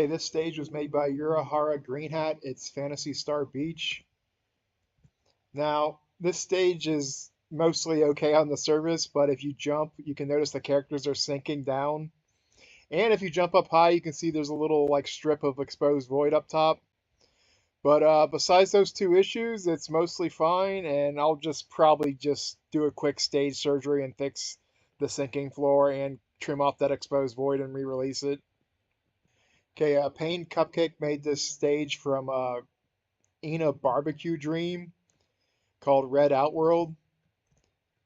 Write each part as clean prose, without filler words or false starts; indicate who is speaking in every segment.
Speaker 1: Okay, this stage was made by UraharaGreenHat. It's Phantasy Star Beach. Now, this stage is mostly okay on the surface, but if you jump, you can notice the characters are sinking down. And if you jump up high, you can see there's a little like strip of exposed void up top. But besides those two issues, it's mostly fine, and I'll just probably just do a quick stage surgery and fix the sinking floor and trim off that exposed void and re-release it. Okay, Pain Cupcake made this stage from Ena BBQ Dream called Red Outworld.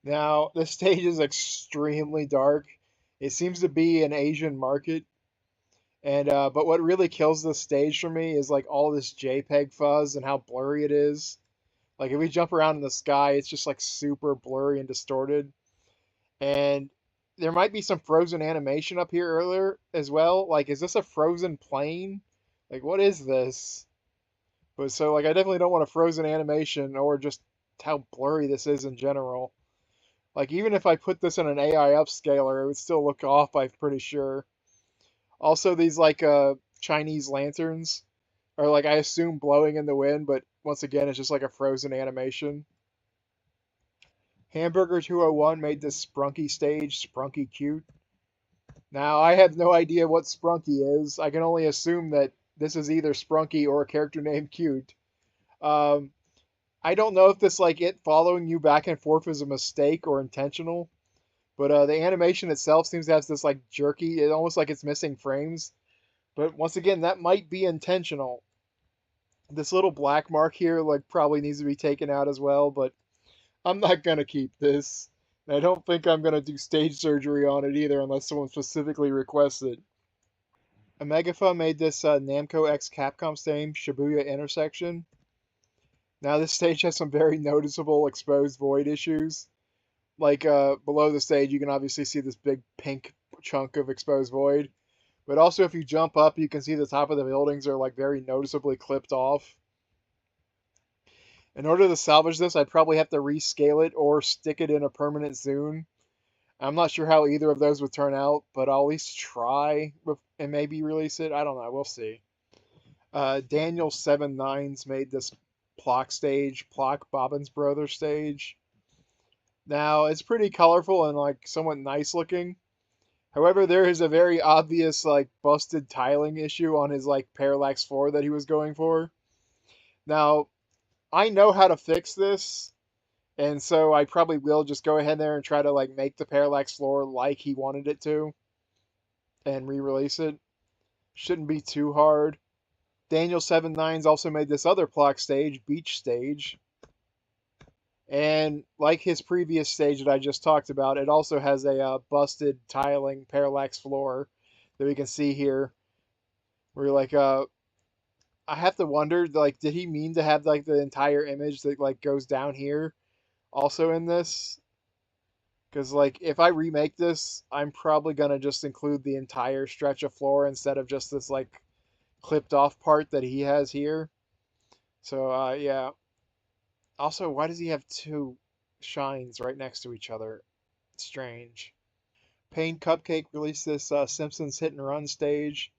Speaker 1: Now, this stage is extremely dark. It seems to be an Asian market, and but what really kills this stage for me is like all this JPEG fuzz and how blurry it is. Like if we jump around in the sky, it's just like super blurry and distorted. And there might be some frozen animation up here earlier as well. Like, is this a frozen plane? Like, what is this? But so, like, I definitely don't want a frozen animation or just how blurry this is in general. Like, even if I put this in an AI upscaler, it would still look off, I'm pretty sure. Also, these, like, Chinese lanterns are, like, I assume blowing in the wind, but once again, it's just like a frozen animation. Hamburger 201 made this Sprunki stage, Sprunki Cute. Now, I have no idea what Sprunki is. I can only assume that this is either Sprunki or a character named Cute. I don't know if this, like, it following you back and forth is a mistake or intentional, but the animation itself seems to have this, like, jerky, it almost like it's missing frames. But once again, that might be intentional. This little black mark here, like, probably needs to be taken out as well, but I'm not gonna keep this. I don't think I'm gonna do stage surgery on it either unless someone specifically requests it. Omegapha made this Namco X Capcom stage, Shibuya intersection. Now this stage has some very noticeable exposed void issues. Like below the stage you can obviously see this big pink chunk of exposed void. But also if you jump up you can see the top of the buildings are like very noticeably clipped off. In order to salvage this, I'd probably have to rescale it or stick it in a permanent zoom. I'm not sure how either of those would turn out, but I'll at least try and maybe release it. I don't know. We'll see. Daniel 79s made this Plok stage, Plok Bobbins Brother stage. Now, it's pretty colorful and like somewhat nice looking. However, there is a very obvious like busted tiling issue on his like parallax floor that he was going for. Now, I know how to fix this, and so I probably will just go ahead there and try to like make the parallax floor like he wanted it to and re-release it. Shouldn't be too hard. Daniel 79s also made this other Plok stage, Beach Stage. And like his previous stage that I just talked about, it also has a busted tiling parallax floor that we can see here. Where like I have to wonder, like, did he mean to have like the entire image that like goes down here also in this? Because like if I remake this, I'm probably gonna just include the entire stretch of floor instead of just this like clipped off part that he has here. So yeah. Also, why does he have two shines right next to each other? It's strange. Pain Cupcake released this Simpsons Hit and Run stage.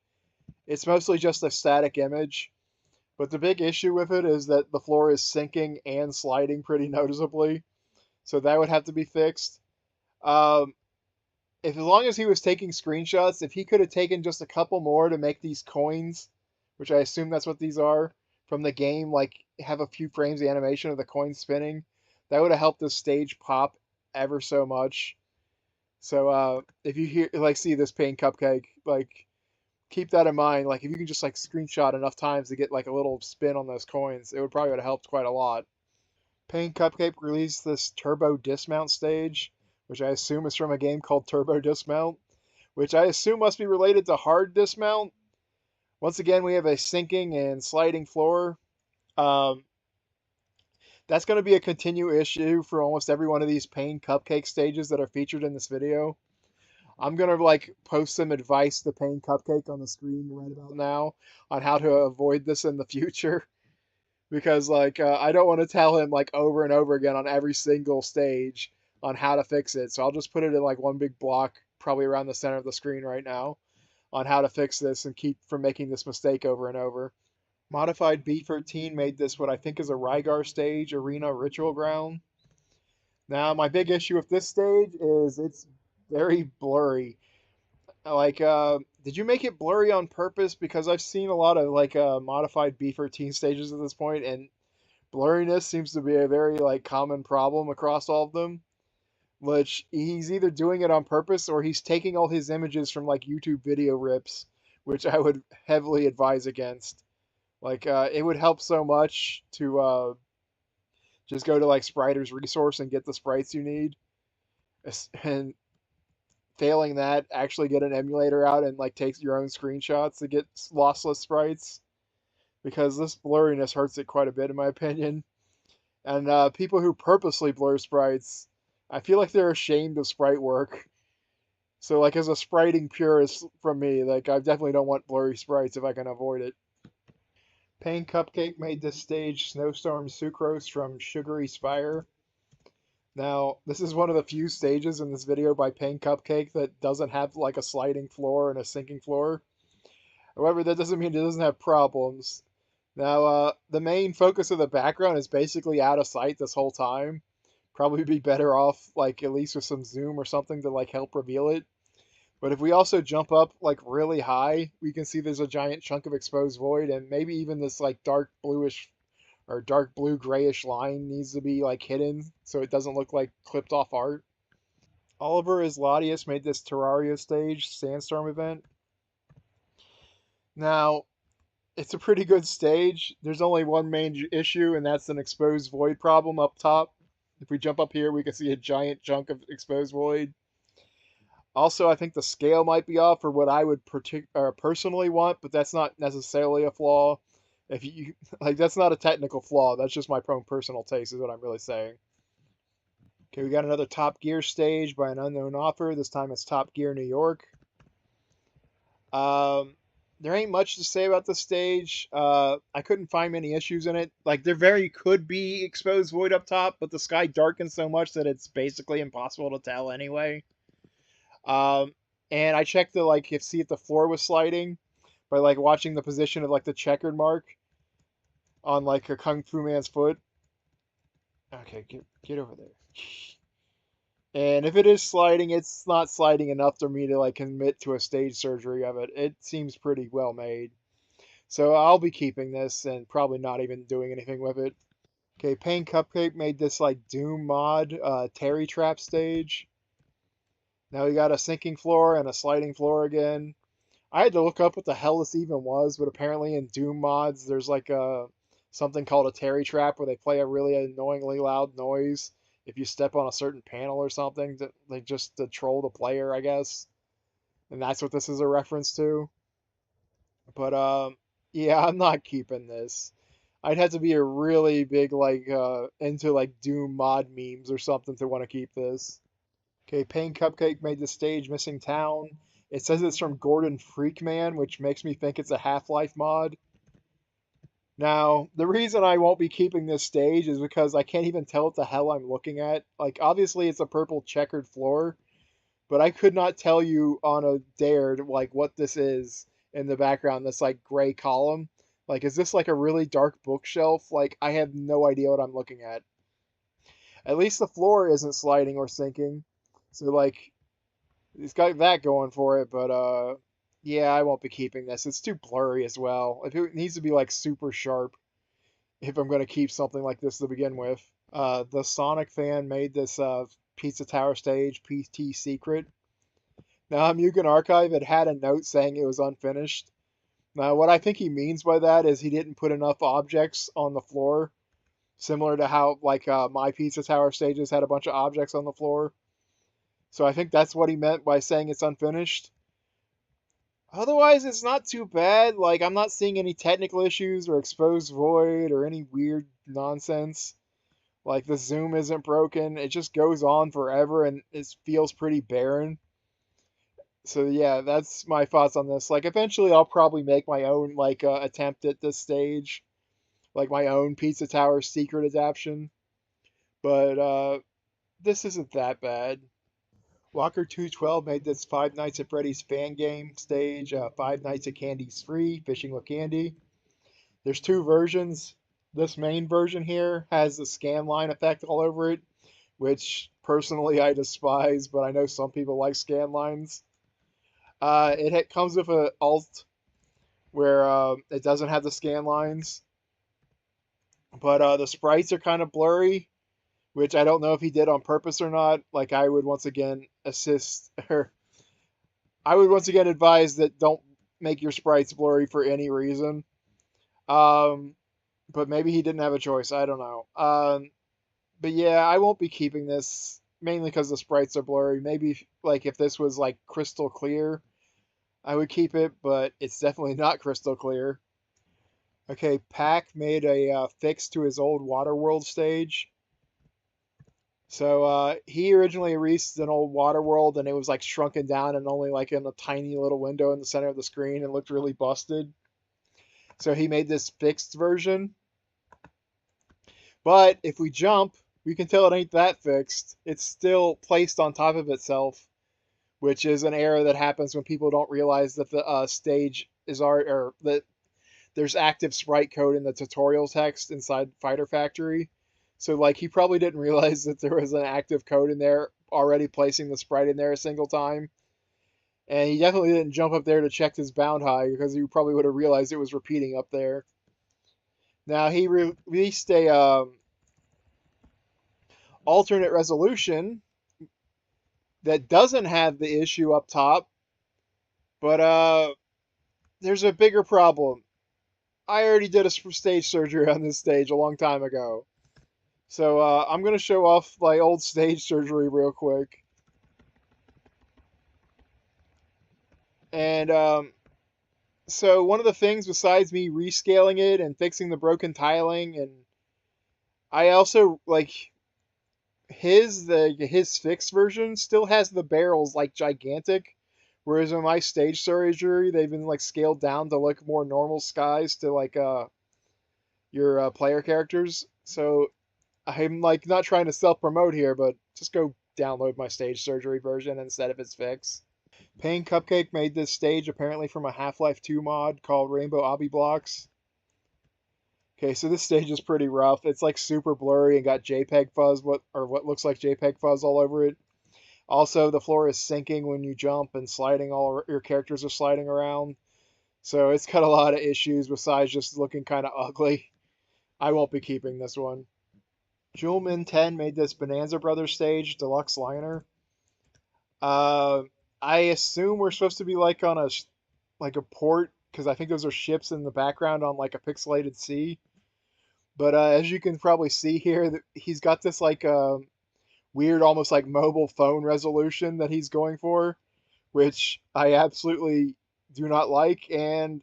Speaker 1: It's mostly just a static image. But the big issue with it is that the floor is sinking and sliding pretty noticeably. So that would have to be fixed. If as long as he was taking screenshots, if he could have taken just a couple more to make these coins, which I assume that's what these are, from the game, like have a few frames of animation of the coin spinning, that would have helped the stage pop ever so much. So if you hear like see this Pain Cupcake, like keep that in mind. Like if you can just like screenshot enough times to get like a little spin on those coins, it would probably would have helped quite a lot. Pain Cupcake released this Turbo Dismount stage, which I assume is from a game called Turbo Dismount, which I assume must be related to Hard Dismount. Once again, we have a sinking and sliding floor. Um, that's going to be a continued issue for almost every one of these Pain Cupcake stages that are featured in this video. I'm going to like post some advice to Pain Cupcake on the screen right about now on how to avoid this in the future. Because like I don't want to tell him like over and over again on every single stage on how to fix it. So I'll just put it in like one big block probably around the center of the screen right now. on how to fix this and keep from making this mistake over and over. Modified B13 made this what I think is a Rygar stage, Arena Ritual Ground. Now, my big issue with this stage is it's very blurry. Like, did you make it blurry on purpose? Because I've seen a lot of like modified B13 stages at this point, and blurriness seems to be a very like common problem across all of them. Which he's either doing it on purpose or he's taking all his images from like YouTube video rips, which I would heavily advise against. Like, it would help so much to just go to like Spriter's resource and get the sprites you need. And failing that, actually get an emulator out and like take your own screenshots to get lossless sprites. Because this blurriness hurts it quite a bit, in my opinion. And people who purposely blur sprites, I feel like they're ashamed of sprite work. So, like, as a spriting purist from me, like, I definitely don't want blurry sprites if I can avoid it. Pain Cupcake made this stage Snowstorm Sucrose from Sugary Spire. Now, this is one of the few stages in this video by Pain Cupcake that doesn't have, like, a sliding floor and a sinking floor. However, that doesn't mean it doesn't have problems. Now, the main focus of the background is basically out of sight this whole time. Probably be better off, like, at least with some zoom or something to, like, help reveal it. But if we also jump up, like, really high, we can see there's a giant chunk of exposed void, and maybe even this, like, dark bluish or dark blue grayish line needs to be, like, hidden so it doesn't look like clipped off art. Oliver as Latias made this Terraria stage, Sandstorm Event. Now, it's a pretty good stage. There's only one main issue, and that's an exposed void problem up top. If we jump up here, we can see a giant chunk of exposed void. Also, I think the scale might be off for what I would personally want, but that's not necessarily a flaw. If you like, that's not a technical flaw. That's just my own personal taste, is what I'm really saying. Okay, we got another Top Gear stage by an unknown author. This time it's Top Gear New York. There ain't much to say about the stage. I couldn't find many issues in it. Like, there very could be exposed void up top, but the sky darkens so much that it's basically impossible to tell anyway. Um, and I checked the like if see if the floor was sliding by like watching the position of like the checkered mark on like a Kung Fu man's foot. Okay, get over there. And if it is sliding, it's not sliding enough for me to like commit to a stage surgery of it. It seems pretty well made. So I'll be keeping this and probably not even doing anything with it. Okay, Pain Cupcake made this like Doom mod Terry Trap stage. Now we got a sinking floor and a sliding floor again. I had to look up what the hell this even was, but apparently in Doom mods there's like a something called a Terry Trap where they play a really annoyingly loud noise if you step on a certain panel or something, to, like just to troll the player, I guess. And that's what this is a reference to. But yeah, I'm not keeping this. I'd have to be a really big like into like Doom mod memes or something to want to keep this. Okay, Pain Cupcake made the stage Missing Town. It says it's from Gordon Freakman, which makes me think it's a Half-Life mod. Now, the reason I won't be keeping this stage is because I can't even tell what the hell I'm looking at. Like, obviously it's a purple checkered floor, but I could not tell you on a dare like what this is in the background, this like gray column. Like, is this like a really dark bookshelf? Like, I have no idea what I'm looking at. At least the floor isn't sliding or sinking. So like it's got that going for it, but yeah, I won't be keeping this. It's too blurry as well. It needs to be like super sharp if I'm going to keep something like this to begin with. The Sonic fan made this Pizza Tower stage PT Secret. Now, Mugen Archive had a note saying it was unfinished. Now, what I think he means by that is he didn't put enough objects on the floor, similar to how like my Pizza Tower stages had a bunch of objects on the floor. So I think that's what he meant by saying it's unfinished. Otherwise, it's not too bad. Like, I'm not seeing any technical issues or exposed void or any weird nonsense. Like, the zoom isn't broken. It just goes on forever and it feels pretty barren. So yeah, that's my thoughts on this. Like, eventually I'll probably make my own, like, attempt at this stage. Like, my own Pizza Tower secret adaptation. But, this isn't that bad. Walker212 made this Five Nights at Freddy's fan game stage, Five Nights at Candy's Free, Fishing with Candy. There's two versions. This main version here has the scan line effect all over it, which personally I despise, but I know some people like scan lines. It comes with an alt where it doesn't have the scan lines, but the sprites are kind of blurry, which I don't know if he did on purpose or not. Like, I would once again I would once again advise that don't make your sprites blurry for any reason. Um, but maybe he didn't have a choice. I don't know. But yeah, I won't be keeping this mainly because the sprites are blurry. Maybe like if this was like crystal clear, I would keep it, but it's definitely not crystal clear. Okay, Pack made a fix to his old Waterworld stage. So he originally released an old Waterworld, and it was like shrunken down and only like in a tiny little window in the center of the screen and looked really busted. So he made this fixed version. But if we jump, we can tell it ain't that fixed. It's still placed on top of itself, which is an error that happens when people don't realize that the stage is already, or that there's active sprite code in the tutorial text inside Fighter Factory. So like he probably didn't realize that there was an active code in there already placing the sprite in there a single time. And he definitely didn't jump up there to check his bound high because he probably would have realized it was repeating up there. Now he released a alternate resolution that doesn't have the issue up top, but there's a bigger problem. I already did a stage surgery on this stage a long time ago. So I'm going to show off my old stage surgery real quick. And so one of the things besides me rescaling it and fixing the broken tiling, and I also like his fixed version still has the barrels like gigantic, whereas in my stage surgery they've been like scaled down to look more normal skies to like your player characters. So I'm like not trying to self-promote here, but just go download my stage surgery version instead of its fix. Pain Cupcake made this stage apparently from a Half-Life 2 mod called Rainbow Obby Blocks. Okay, so this stage is pretty rough. It's like super blurry and got JPEG fuzz, what looks like JPEG fuzz all over it. Also, the floor is sinking when you jump and sliding, all your characters are sliding around. So it's got a lot of issues besides just looking kind of ugly. I won't be keeping this one. Julmin10 made this Bonanza Brothers stage deluxe liner. I assume we're supposed to be like on a port, because I think those are ships in the background on like a pixelated sea. But as you can probably see here, he's got this like weird, almost like mobile phone resolution that he's going for, which I absolutely do not like, and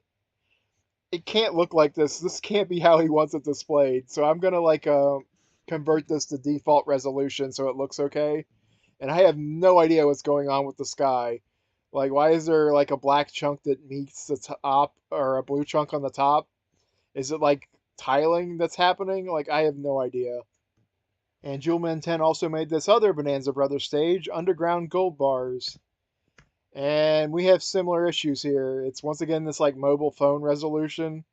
Speaker 1: it can't look like this. This can't be how he wants it displayed. So I'm gonna like convert this to default resolution so it looks okay. And I have no idea what's going on with the sky. Like, why is there like a black chunk that meets the top, or a blue chunk on the top? Is it like tiling that's happening? Like, I have no idea. And Juleman 10 also made this other Bonanza Brothers stage, Underground Gold Bars. And we have similar issues here. It's once again this like mobile phone resolution.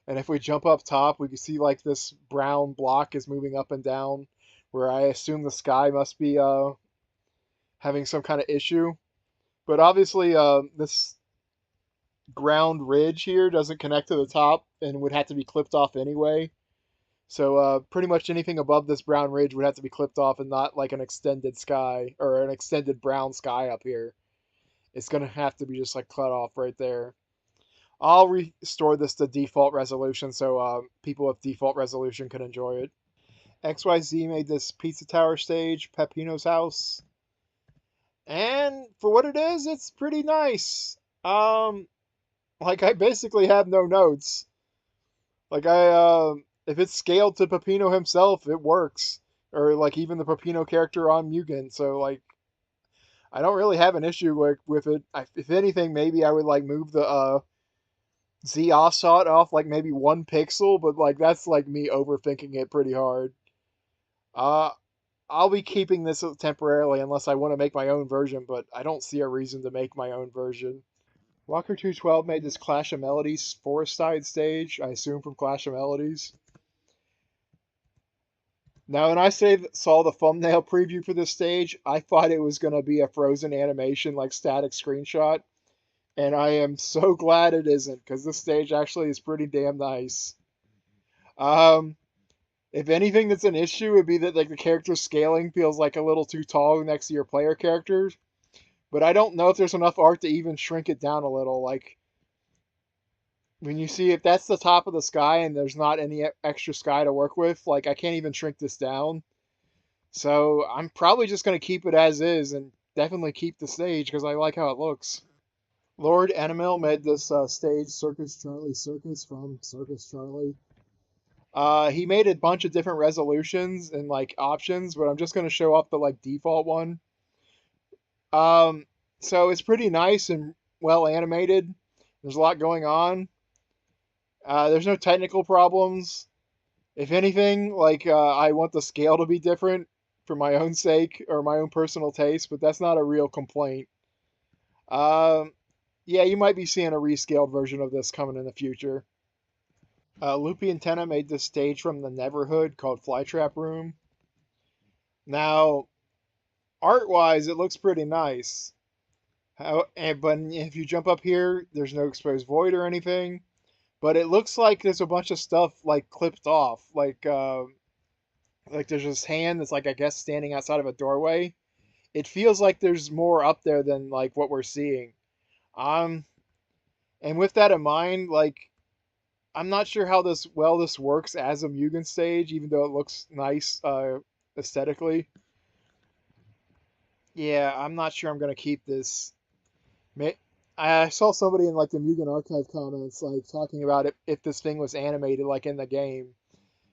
Speaker 1: And if we jump up top, we can see like this brown block is moving up and down, where I assume the sky must be having some kind of issue. But obviously this ground ridge here doesn't connect to the top and would have to be clipped off anyway. So pretty much anything above this brown ridge would have to be clipped off and not like an extended sky or an extended brown sky up here. It's going to have to be just like cut off right there. I'll restore this to default resolution so people with default resolution can enjoy it. XYZ made this Pizza Tower stage, Peppino's house. And for what it is, it's pretty nice. Like I basically have no notes. Like if it's scaled to Peppino himself, it works. Or like even the Peppino character on Mugen. So like, I don't really have an issue with it. If anything, maybe I would like move the Z offset off like maybe 1 pixel, but like that's like me overthinking it pretty hard. I'll be keeping this temporarily unless I want to make my own version, but I don't see a reason to make my own version. Walker 212 made this Clash of Melodies forest side stage, I assume from Clash of Melodies. Now, when I saw the thumbnail preview for this stage, I thought it was going to be a frozen animation, like static screenshot, and I am so glad it isn't, because this stage actually is pretty damn nice. If anything that's an issue would be that like the character scaling feels like a little too tall next to your player characters, but I don't know if there's enough art to even shrink it down a little. Like when you see if that's the top of the sky and there's not any extra sky to work with, like I can't even shrink this down. So I'm probably just going to keep it as is and definitely keep the stage because I like how it looks. Lord Enamel made this stage Circus Charlie Circus from Circus Charlie. He made a bunch of different resolutions and like options, but I'm just going to show off the like default one. So it's pretty nice and well animated. There's a lot going on. There's no technical problems. If anything, like I want the scale to be different for my own sake or my own personal taste, but that's not a real complaint. Yeah, you might be seeing a rescaled version of this coming in the future. Loopy Antenna made this stage from the Neverhood called Flytrap Room. Now, art-wise, it looks pretty nice. But if you jump up here, there's no exposed void or anything. But it looks like there's a bunch of stuff like clipped off. Like there's this hand that's like I guess standing outside of a doorway. It feels like there's more up there than like what we're seeing. And with that in mind, like I'm not sure how this works as a Mugen stage, even though it looks nice aesthetically. Yeah, I'm not sure I'm gonna keep this. I saw somebody in like the Mugen archive comments like talking about it if this thing was animated like in the game,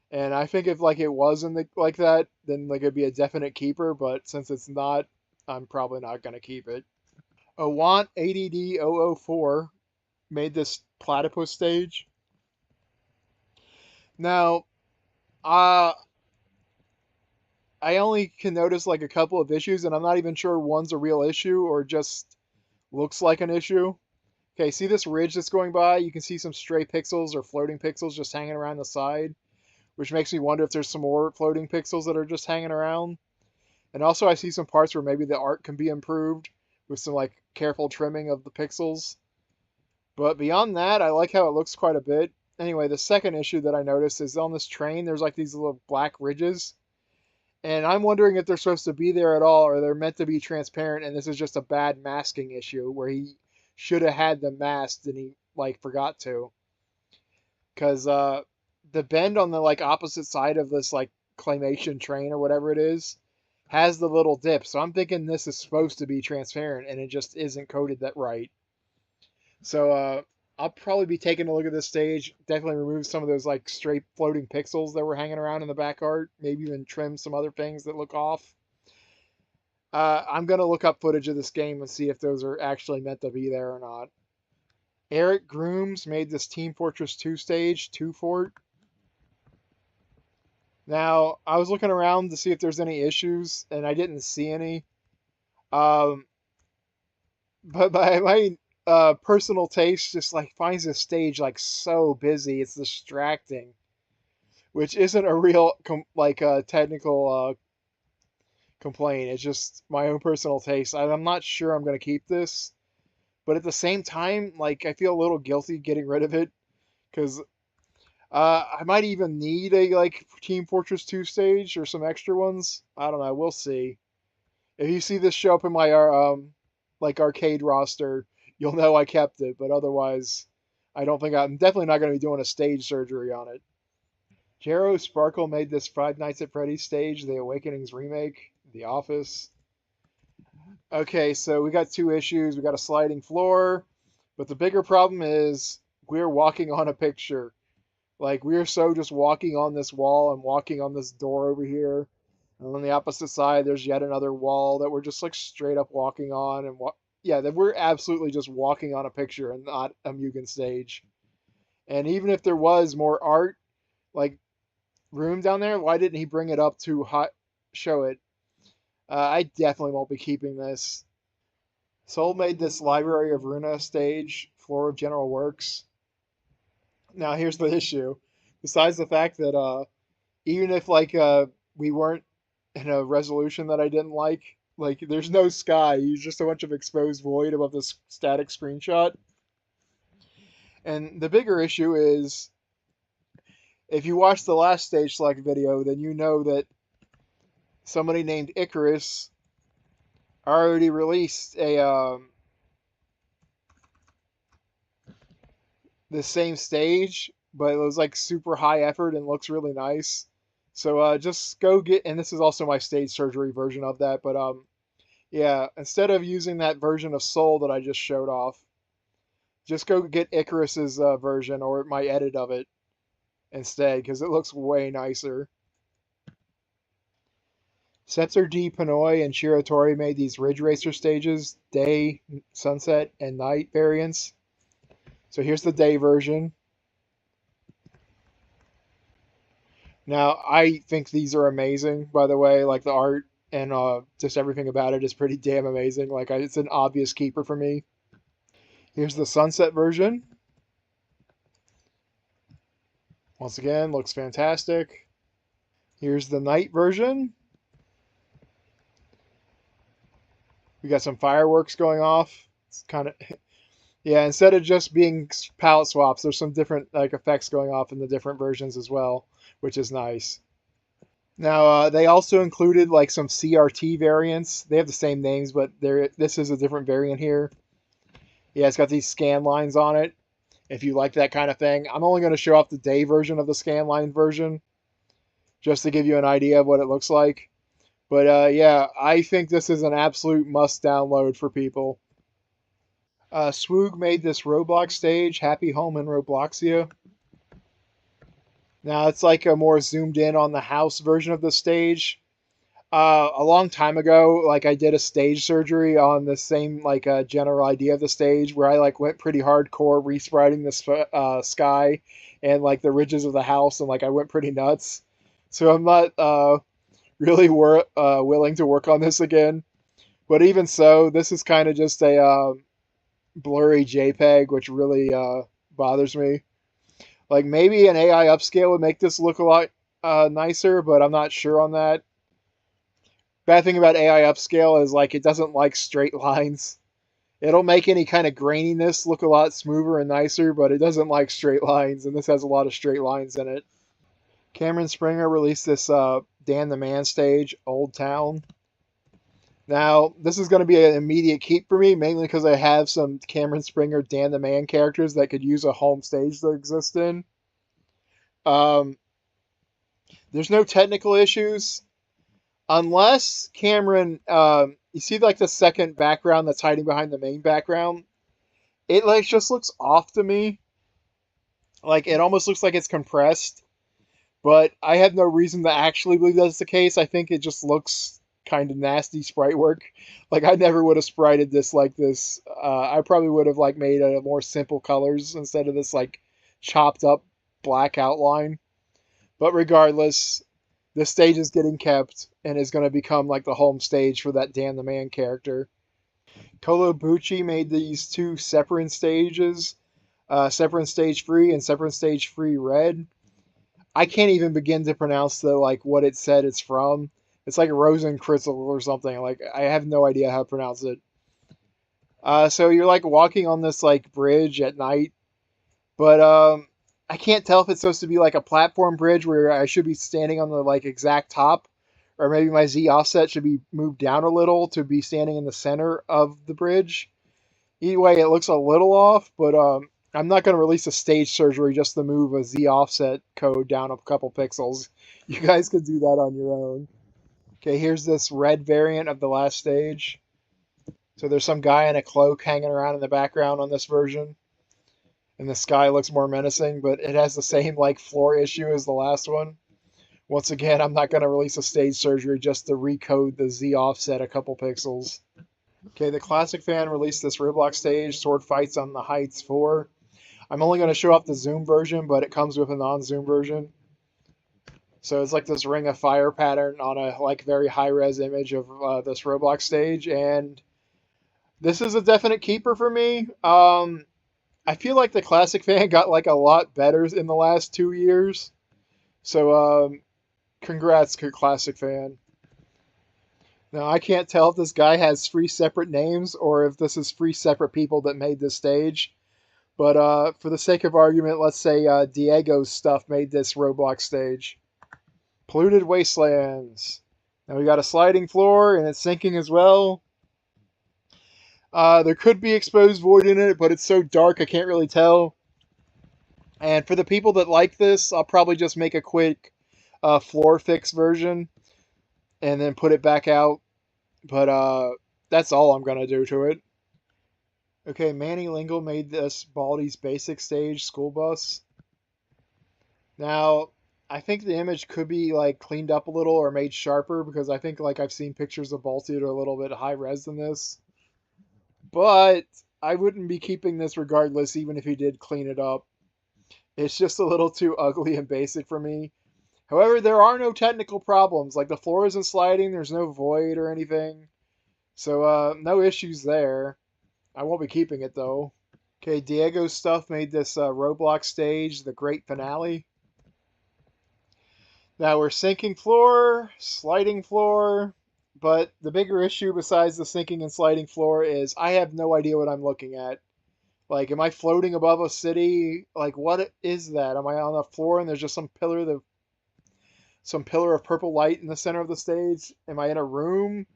Speaker 1: and I think if like it was in the like that, then like it'd be a definite keeper. But since it's not, I'm probably not gonna keep it. Awant ADD004 made this platypus stage. Now, uh, I only can notice like a couple of issues, and I'm not even sure one's a real issue or just looks like an issue. Okay, see this ridge that's going by? You can see some stray pixels or floating pixels just hanging around the side, which makes me wonder if there's some more floating pixels that are just hanging around. And also I see some parts where maybe the art can be improved with some like careful trimming of the pixels. But beyond that, I like how it looks quite a bit. Anyway, the second issue that I noticed is on this train, there's like these little black ridges. And I'm wondering if they're supposed to be there at all or they're meant to be transparent and this is just a bad masking issue where he should have had them masked and he like forgot to. Cause the bend on the like opposite side of this like claymation train or whatever it is has the little dip. So I'm thinking this is supposed to be transparent and it just isn't coded that right. So I'll probably be taking a look at this stage. Definitely remove some of those like straight floating pixels that were hanging around in the back art. Maybe even trim some other things that look off. I'm going to look up footage of this game and see if those are actually meant to be there or not. Eric Grooms made this Team Fortress 2 stage, 2 Fort. Now, I was looking around to see if there's any issues, and I didn't see any. But my personal taste just like finds this stage like so busy, it's distracting, which isn't a real technical complaint. It's just my own personal taste. I'm not sure I'm going to keep this, but at the same time, like I feel a little guilty getting rid of it because I might even need a like Team Fortress 2 stage or some extra ones. I don't know. We'll see. If you see this show up in my like arcade roster, you'll know I kept it. But otherwise, I'm definitely not going to be doing a stage surgery on it. Jero Sparkle made this Five Nights at Freddy's stage, The Awakenings remake, The Office. Okay, so we got two issues. We got a sliding floor, but the bigger problem is we're walking on a picture. Like we're so just walking on this wall and walking on this door over here. And on the opposite side, there's yet another wall that we're just like straight up walking on and yeah, that we're absolutely just walking on a picture and not a Mugen stage. And even if there was more art, like room down there, why didn't he bring it up to show it? I definitely won't be keeping this. Soul made this Library of Runa stage, Floor of General Works. Now here's the issue. Besides the fact that even if we weren't in a resolution that I didn't like there's no sky, it's just a bunch of exposed void above this static screenshot. And the bigger issue is if you watch the last stage select video, then you know that somebody named Icarus already released the same stage, but it was like super high effort and looks really nice. So just go get, and this is also my stage surgery version of that. But yeah, instead of using that version of Soul that I just showed off, just go get Icarus's version or my edit of it instead, because it looks way nicer. Setzer D. Panoy and Shiratori made these Ridge Racer stages, day, sunset, and night variants. So here's the day version. Now, I think these are amazing, by the way. Like the art and just everything about it is pretty damn amazing. It's an obvious keeper for me. Here's the sunset version. Once again, looks fantastic. Here's the night version. We got some fireworks going off. It's kind of, yeah, instead of just being palette swaps, there's some different effects going off in the different versions as well, which is nice. Now, they also included some CRT variants. They have the same names, but this is a different variant here. Yeah, it's got these scan lines on it, if you like that kind of thing. I'm only going to show off the day version of the scan line version, just to give you an idea of what it looks like. But yeah, I think this is an absolute must download for people. Swoog made this Roblox stage, Happy Home in Robloxia. Now it's like a more zoomed in on the house version of the stage. A long time ago, I did a stage surgery on the same general idea of the stage, where I went pretty hardcore respriting the sky and the ridges of the house, and I went pretty nuts. So I'm not really willing to work on this again. But even so, this is kind of just a blurry JPEG, which really bothers me. Maybe an AI upscale would make this look a lot nicer, but I'm not sure on that. Bad thing about AI upscale is it doesn't like straight lines. It'll make any kind of graininess look a lot smoother and nicer, but it doesn't like straight lines, and this has a lot of straight lines in it. Cameron Springer released this Dan the Man stage, Old Town. Now, this is going to be an immediate keep for me, mainly because I have some Cameron Springer Dan the Man characters that could use a home stage to exist in. There's no technical issues. Unless Cameron, you see the second background that's hiding behind the main background? It just looks off to me. It almost looks like it's compressed. But I have no reason to actually believe that's the case. I think it just looks kind of nasty sprite work. I never would have sprited this like this. I probably would have made a more simple colors instead of this chopped up black outline. But regardless, this stage is getting kept and is going to become the home stage for that Dan the Man character. Kolobuchi made these two Separate stages, Separate Stage Free and Separate Stage Free Red. I can't even begin to pronounce the what it said it's from. It's Rosenkritzel or something. I have no idea how to pronounce it. So you're walking on this bridge at night, but I can't tell if it's supposed to be a platform bridge where I should be standing on the exact top, or maybe my Z offset should be moved down a little to be standing in the center of the bridge. Either way, it looks a little off, but I'm not going to release a stage surgery just to move a Z offset code down a couple pixels. You guys could do that on your own. Okay, here's this red variant of the last stage. So there's some guy in a cloak hanging around in the background on this version. And the sky looks more menacing, but it has the same floor issue as the last one. Once again, I'm not going to release a stage surgery just to recode the Z offset a couple pixels. Okay, the Classic Fan released this Roblox stage, Sword Fights on the Heights 4. I'm only going to show off the Zoom version, but it comes with a non-Zoom version. So it's like this ring of fire pattern on a like very high res image of this Roblox stage, and this is a definite keeper for me. I feel like the classic fan got like a lot better in the last 2 years. So congrats, classic fan. Now I can't tell if this guy has three separate names or if this is three separate people that made this stage. But for the sake of argument, let's say Diego's stuff made this Roblox stage. Polluted Wastelands. Now we got a sliding floor and it's sinking as well. There could be exposed void in it, but it's so dark I can't really tell. And for the people that like this, I'll probably just make a quick floor fix version and then put it back out. But that's all I'm going to do to it. Okay, Manny Lingle made this Baldi's Basic Stage school bus. Now, I think the image could be like cleaned up a little or made sharper because I think like I've seen pictures of Balti that are a little bit high res than this. But I wouldn't be keeping this regardless, even if he did clean it up. It's just a little too ugly and basic for me. However, there are no technical problems. Like the floor isn't sliding, there's no void or anything. So no issues there. I won't be keeping it though. Okay, Diego's stuff made this Roblox stage, the great finale. Now we're sinking floor, sliding floor, but the bigger issue besides the sinking and sliding floor is I have no idea what I'm looking at. Like, am I floating above a city? Like, what is that? Am I on the floor and there's just some pillar of purple light in the center of the stage? Am I in a room?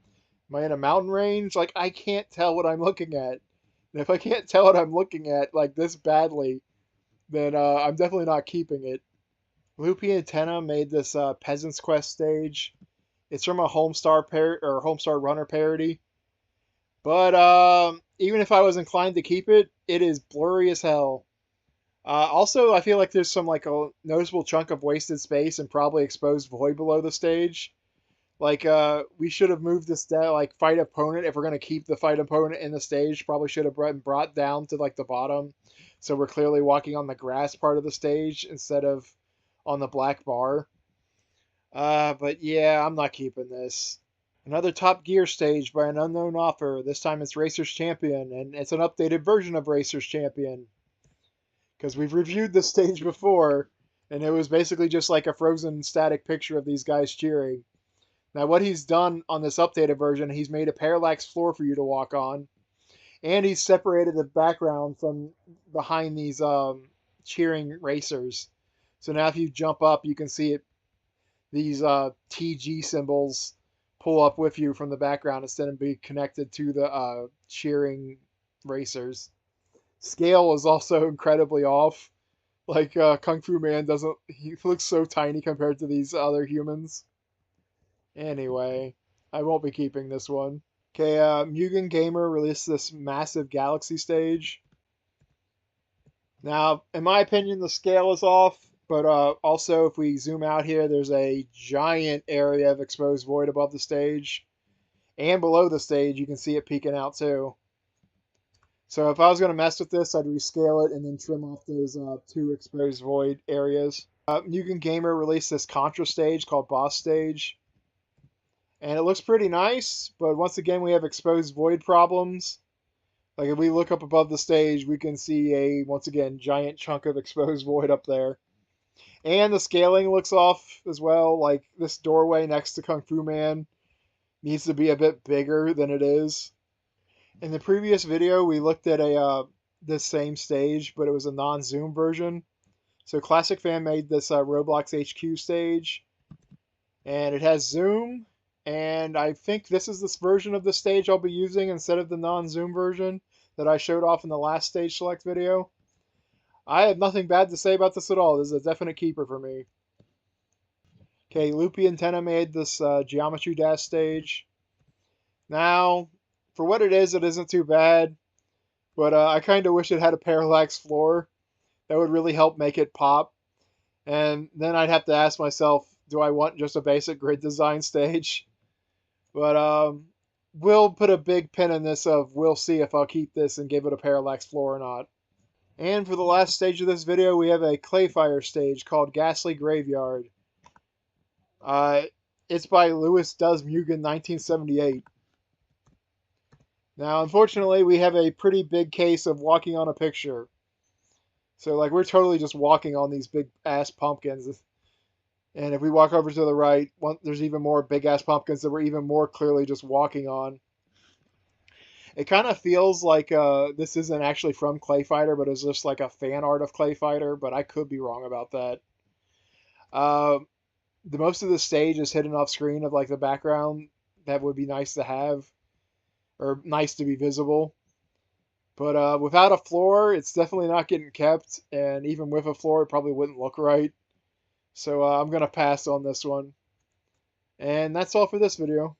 Speaker 1: Am I in a mountain range? Like, I can't tell what I'm looking at. And if I can't tell what I'm looking at like this badly, then I'm definitely not keeping it. Loopy Antenna made this Peasant's Quest stage. It's from a Homestar Runner parody. But even if I was inclined to keep it, it is blurry as hell. Also, I feel like there's some like a noticeable chunk of wasted space and probably exposed void below the stage. Like we should have moved this down, like fight opponent. If we're gonna keep the fight opponent in the stage, probably should have been brought down to like the bottom, so we're clearly walking on the grass part of the stage instead of on the black bar. But yeah, I'm not keeping this. Another Top Gear stage by an unknown author. This time it's Racer's Champion, and it's an updated version of Racer's Champion. Because we've reviewed this stage before, and it was basically just like a frozen static picture of these guys cheering. Now what he's done on this updated version, he's made a parallax floor for you to walk on, and he's separated the background from behind these cheering racers. So now if you jump up, you can see it. These TG symbols pull up with you from the background instead of being connected to the cheering racers. Scale is also incredibly off. Like Kung Fu Man he looks so tiny compared to these other humans. Anyway, I won't be keeping this one. Okay, Mugen Gamer released this massive galaxy stage. Now, in my opinion, the scale is off. But also, if we zoom out here, there's a giant area of exposed void above the stage. And below the stage, you can see it peeking out too. So if I was going to mess with this, I'd rescale it and then trim off those two exposed void areas. Mugen Gamer released this Contra stage called Boss Stage. And it looks pretty nice, but once again, we have exposed void problems. Like if we look up above the stage, we can see once again, giant chunk of exposed void up there. And the scaling looks off as well. Like this doorway next to Kung Fu Man needs to be a bit bigger than it is. In the previous video, we looked at this same stage, but it was a non-zoom version. So Classic Fan made this Roblox HQ stage, and it has zoom. And I think this is this version of the stage I'll be using instead of the non-zoom version that I showed off in the last stage select video. I have nothing bad to say about this at all. This is a definite keeper for me. Okay, Loopy Antenna made this Geometry Dash stage. Now, for what it isn't too bad. But I kind of wish it had a parallax floor. That would really help make it pop. And then I'd have to ask myself, do I want just a basic grid design stage? But we'll put a big pin in this we'll see if I'll keep this and give it a parallax floor or not. And for the last stage of this video, we have a Clayfire stage called Ghastly Graveyard. Uh, it's by Lewis Does Mugen 1978. Now, unfortunately, we have a pretty big case of walking on a picture. So, like, we're totally just walking on these big ass pumpkins. And if we walk over to the right, there's even more big ass pumpkins that we're even more clearly just walking on. It kind of feels like this isn't actually from Clay Fighter, but it's just like a fan art of Clay Fighter, but I could be wrong about that. Uh, the most of the stage is hidden off screen of like the background. That would be nice to have, or nice to be visible. But without a floor, it's definitely not getting kept, and even with a floor, it probably wouldn't look right. So I'm going to pass on this one. And that's all for this video.